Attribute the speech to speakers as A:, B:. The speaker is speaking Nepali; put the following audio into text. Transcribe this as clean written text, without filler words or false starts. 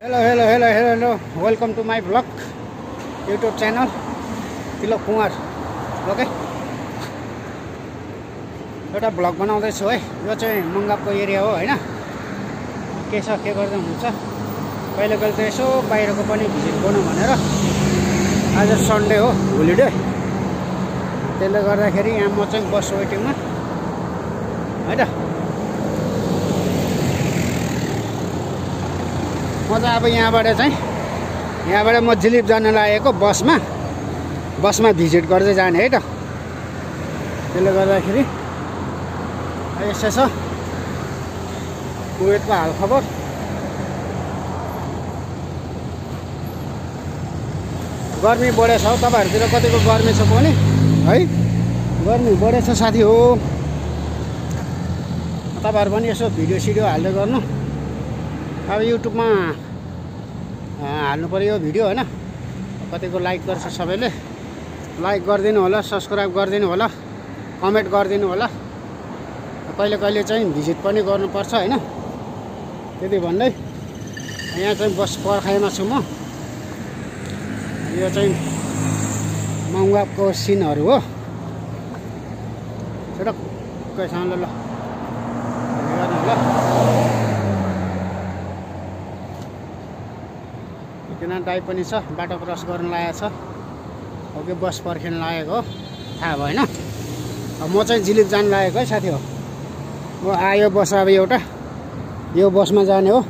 A: Hello. Welcome to my vlog YouTube channel Tilok Kumar. Okay. एउटा भ्लग बनाउँदैछु है। यो चाहिँ मंगापको एरिया हो हैन। के छ के गर्दै हुन्छ। कहिले कहिले त यसो बाहिरको पनि भिजिट गर्नु भनेर। आज सन्डे हो, होलिडे। त्यसले गर्दाखेरि यहाँ म चाहिँ बस वेटिङमा हैन। म चाहिँ अब यहाँबाट म जिलिप जान लागेको बसमा भिजिट गर्दै जाने है त। त्यसले गर्दाखेरि यसो छ कुवेतको हाल खबर। गर्मी बढेछ हौ। तपाईहरुतिर कतिको गर्मी छ पनि है? गर्मी बढेछ साथी हो। तपाईहरु पनि यसो भिडियो सिडियो हाल्दै गर्नु। अब युट्युबमा हाल्नु पर्यो यो भिडियो हैन। कतिको लाइक गर्छ सबैले। लाइक गरिदिनु होला, सब्स्क्राइब गरिदिनु होला, कमेन्ट गरिदिनु होला। कहिले कहिले चाहिँ भिजिट पनि गर्नुपर्छ हैन। त्यति भन्दै यहाँ चाहिँ बस पर्खाइमा छु म। यो चाहिँ मंगापको सिनहरु हो। सडकैसँग ल हेर्नु होला। किन दाइ पनि छ, बाटो क्रस गर्न लागेको छ। ओके बस पर्खिन लागेको हो, थाहा भएन। अब म चाहिँ जिलिप जान लागेको है साथी हो। म आयो बस अब एउटा, यो बसमा जाने हो।